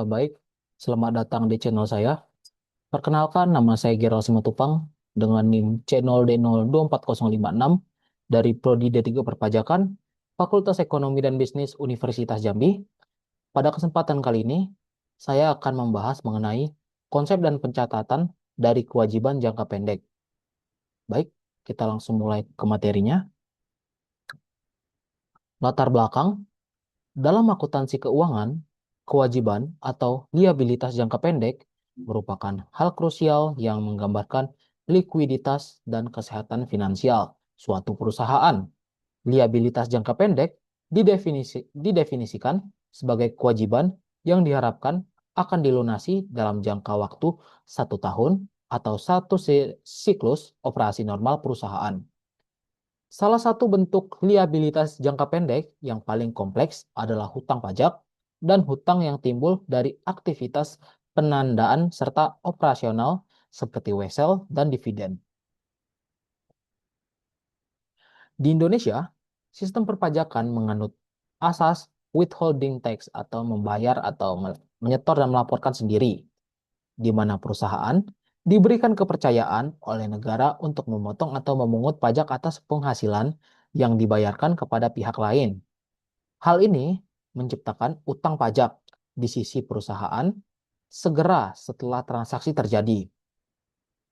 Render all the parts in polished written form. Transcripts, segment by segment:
Baik, selamat datang di channel saya. Perkenalkan, nama saya Gerald Simatupang dengan NIM C0D024056 dari Prodi D3 Perpajakan, Fakultas Ekonomi dan Bisnis Universitas Jambi. Pada kesempatan kali ini, saya akan membahas mengenai konsep dan pencatatan dari kewajiban jangka pendek. Baik, kita langsung mulai ke materinya. Latar belakang, dalam akuntansi keuangan, kewajiban atau liabilitas jangka pendek merupakan hal krusial yang menggambarkan likuiditas dan kesehatan finansial suatu perusahaan. Liabilitas jangka pendek didefinisikan sebagai kewajiban yang diharapkan akan dilunasi dalam jangka waktu 1 tahun atau satu siklus operasi normal perusahaan. Salah satu bentuk liabilitas jangka pendek yang paling kompleks adalah hutang pajak dan hutang yang timbul dari aktivitas penandaan serta operasional seperti wesel dan dividen. Di Indonesia, sistem perpajakan menganut asas withholding tax atau membayar atau menyetor dan melaporkan sendiri, di mana perusahaan diberikan kepercayaan oleh negara untuk memotong atau memungut pajak atas penghasilan yang dibayarkan kepada pihak lain. Hal ini menciptakan utang pajak di sisi perusahaan segera setelah transaksi terjadi.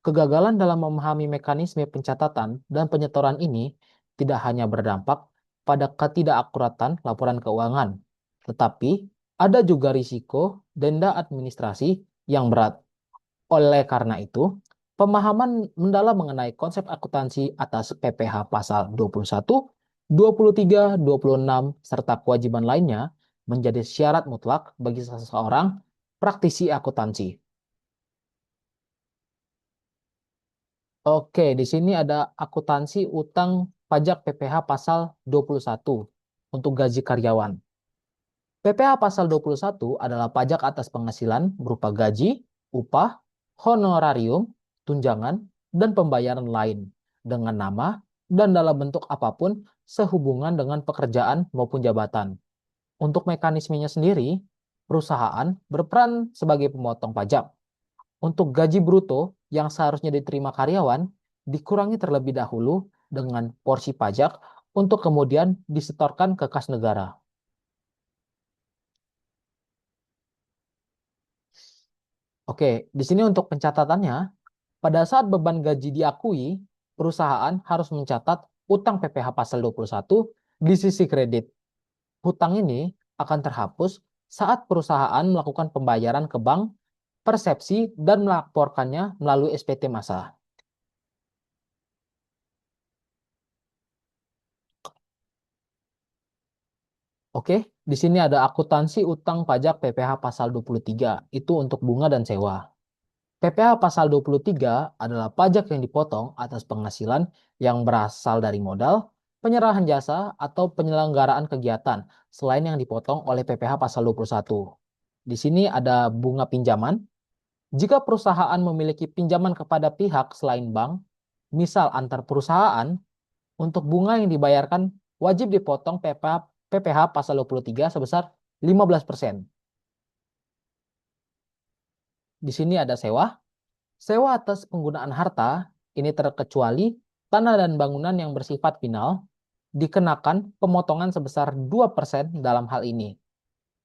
Kegagalan dalam memahami mekanisme pencatatan dan penyetoran ini tidak hanya berdampak pada ketidakakuratan laporan keuangan, tetapi ada juga risiko denda administrasi yang berat. Oleh karena itu, pemahaman mendalam mengenai konsep akuntansi atas PPh pasal 21, 23, 26, serta kewajiban lainnya menjadi syarat mutlak bagi seseorang praktisi akuntansi. Oke, di sini ada akuntansi utang pajak PPh pasal 21 untuk gaji karyawan. PPh pasal 21 adalah pajak atas penghasilan berupa gaji, upah, honorarium, tunjangan, dan pembayaran lain dengan nama dan dalam bentuk apapun sehubungan dengan pekerjaan maupun jabatan. Untuk mekanismenya sendiri, perusahaan berperan sebagai pemotong pajak. Untuk gaji bruto yang seharusnya diterima karyawan, dikurangi terlebih dahulu dengan porsi pajak untuk kemudian disetorkan ke kas negara. Oke, di sini untuk pencatatannya, pada saat beban gaji diakui, perusahaan harus mencatat utang PPh pasal 21 di sisi kredit. Hutang ini akan terhapus saat perusahaan melakukan pembayaran ke bank, persepsi, dan melaporkannya melalui SPT massa. Oke, di sini ada akuntansi utang pajak PPh pasal 23, itu untuk bunga dan sewa. PPh pasal 23 adalah pajak yang dipotong atas penghasilan yang berasal dari modal, penyerahan jasa, atau penyelenggaraan kegiatan, selain yang dipotong oleh PPh pasal 21. Di sini ada bunga pinjaman. Jika perusahaan memiliki pinjaman kepada pihak selain bank, misal antar perusahaan, untuk bunga yang dibayarkan wajib dipotong PPh pasal 23 sebesar 15%. Di sini ada sewa. Sewa atas penggunaan harta, ini terkecuali tanah dan bangunan yang bersifat final, dikenakan pemotongan sebesar 2% dalam hal ini.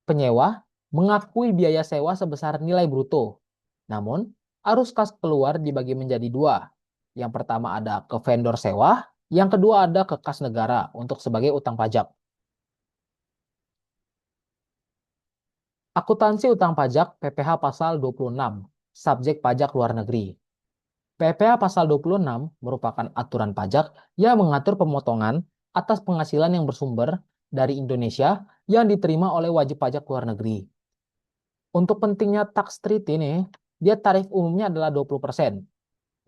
Penyewa mengakui biaya sewa sebesar nilai bruto. Namun, arus kas keluar dibagi menjadi dua. Yang pertama ada ke vendor sewa, yang kedua ada ke kas negara untuk sebagai utang pajak. Akuntansi utang pajak PPh pasal 26, subjek pajak luar negeri. PPh pasal 26 merupakan aturan pajak yang mengatur pemotongan atas penghasilan yang bersumber dari Indonesia yang diterima oleh wajib pajak luar negeri. Untuk pentingnya tax treaty ini, dia tarif umumnya adalah 20%.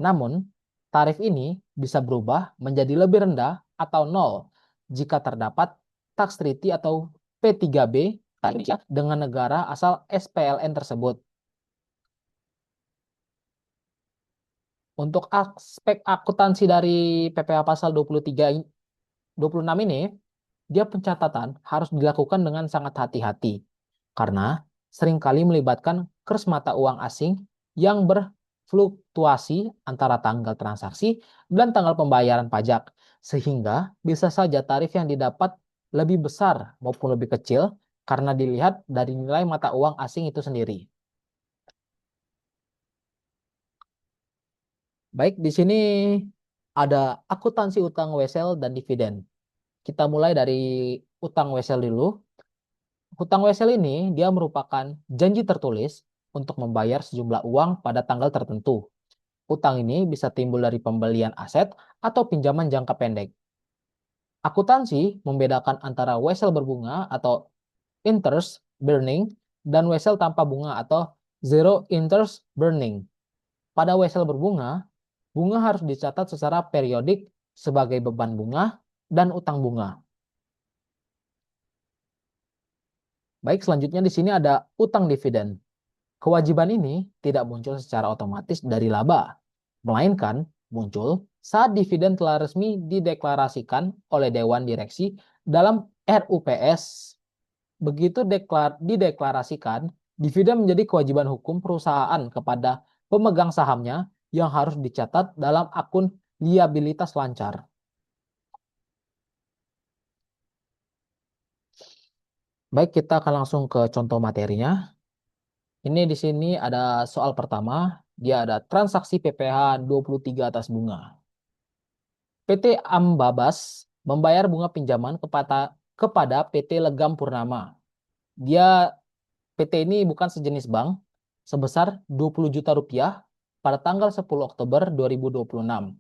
Namun, tarif ini bisa berubah menjadi lebih rendah atau nol jika terdapat tax treaty atau P3B dengan negara asal SPLN tersebut. Untuk aspek akuntansi dari PPh pasal 26 ini, dia pencatatan harus dilakukan dengan sangat hati-hati. Karena seringkali melibatkan kurs mata uang asing yang berfluktuasi antara tanggal transaksi dan tanggal pembayaran pajak, sehingga bisa saja tarif yang didapat lebih besar maupun lebih kecil karena dilihat dari nilai mata uang asing itu sendiri. Baik, di sini ada akuntansi utang wesel dan dividen. Kita mulai dari utang wesel dulu. Hutang wesel ini dia merupakan janji tertulis untuk membayar sejumlah uang pada tanggal tertentu. Utang ini bisa timbul dari pembelian aset atau pinjaman jangka pendek. Akuntansi membedakan antara wesel berbunga atau interest burning dan wesel tanpa bunga atau zero interest burning. Pada wesel berbunga, bunga harus dicatat secara periodik sebagai beban bunga dan utang bunga. Baik, selanjutnya di sini ada utang dividen. Kewajiban ini tidak muncul secara otomatis dari laba, melainkan muncul saat dividen telah resmi dideklarasikan oleh Dewan Direksi dalam RUPS. Begitu dideklarasikan, dividen menjadi kewajiban hukum perusahaan kepada pemegang sahamnya yang harus dicatat dalam akun liabilitas lancar. Baik, kita akan langsung ke contoh materinya. Ini di sini ada soal pertama, dia ada transaksi PPh 23 atas bunga. PT Ambabas membayar bunga pinjaman kepada PT Legam Purnama. Dia PT ini bukan sejenis bank sebesar 20 juta rupiah pada tanggal 10 Oktober 2026.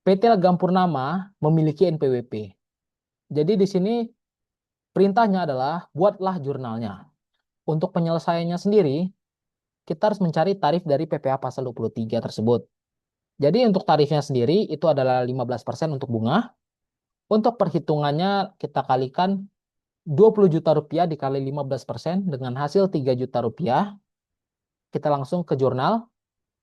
PT Legam Purnama memiliki NPWP. Jadi di sini perintahnya adalah buatlah jurnalnya. Untuk penyelesaiannya sendiri, kita harus mencari tarif dari PPh pasal 23 tersebut. Jadi untuk tarifnya sendiri itu adalah 15% untuk bunga. Untuk perhitungannya kita kalikan 20 juta rupiah dikali 15% dengan hasil 3 juta rupiah. Kita langsung ke jurnal.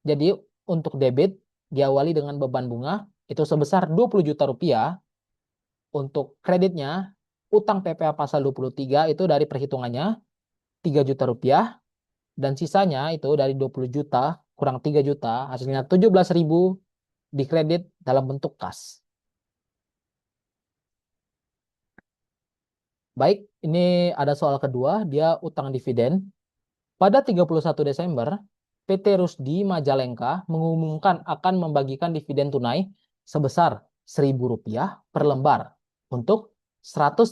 Jadi untuk debit diawali dengan beban bunga itu sebesar 20 juta rupiah. Untuk kreditnya utang PPh pasal 23 itu dari perhitungannya 3 juta rupiah dan sisanya itu dari 20 juta kurang 3 juta hasilnya 17.000 dikredit dalam bentuk kas. Baik, ini ada soal kedua, dia utang dividen. Pada 31 Desember, PT Rusdi Majalengka mengumumkan akan membagikan dividen tunai sebesar Rp1.000 per lembar untuk 100.000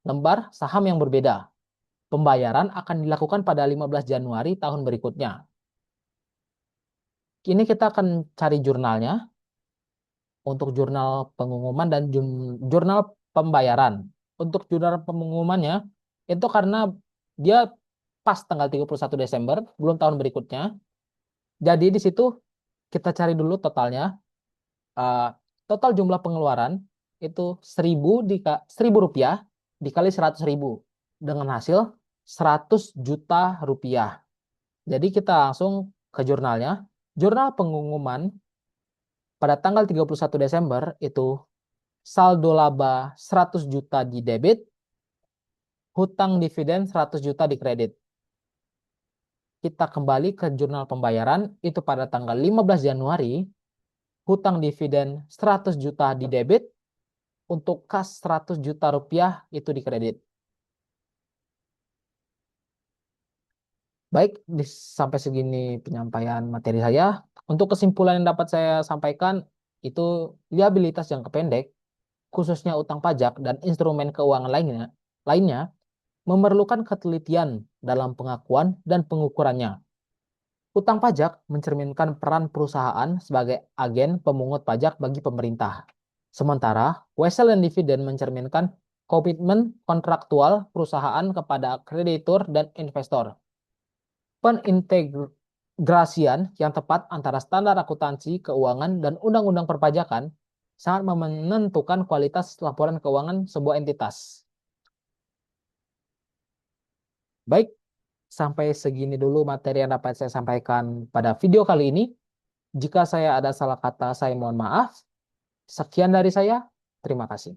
lembar saham yang berbeda. Pembayaran akan dilakukan pada 15 Januari tahun berikutnya. Ini kita akan cari jurnalnya untuk jurnal pengumuman dan jurnal pembayaran. Untuk jurnal pengumumannya itu karena dia pas tanggal 31 Desember, belum tahun berikutnya. Jadi di situ kita cari dulu totalnya. Eh, total jumlah pengeluaran itu 1.000 rupiah dikali 100.000 dengan hasil 100 juta rupiah. Jadi kita langsung ke jurnalnya. Jurnal pengumuman pada tanggal 31 Desember itu saldo laba 100 juta di debit, hutang dividen 100 juta di kredit. Kita kembali ke jurnal pembayaran itu pada tanggal 15 Januari, hutang dividen 100 juta di debit, untuk kas 100 juta rupiah itu di kredit. Baik, sampai segini penyampaian materi saya. Untuk kesimpulan yang dapat saya sampaikan, itu liabilitas jangka pendek, khususnya utang pajak dan instrumen keuangan lainnya memerlukan ketelitian dalam pengakuan dan pengukurannya. Utang pajak mencerminkan peran perusahaan sebagai agen pemungut pajak bagi pemerintah. Sementara, wesel dan dividen mencerminkan komitmen kontraktual perusahaan kepada kreditur dan investor. Penintegrasian yang tepat antara standar akuntansi keuangan dan undang-undang perpajakan sangat menentukan kualitas laporan keuangan sebuah entitas. Baik, sampai segini dulu materi yang dapat saya sampaikan pada video kali ini. Jika saya ada salah kata, saya mohon maaf. Sekian dari saya. Terima kasih.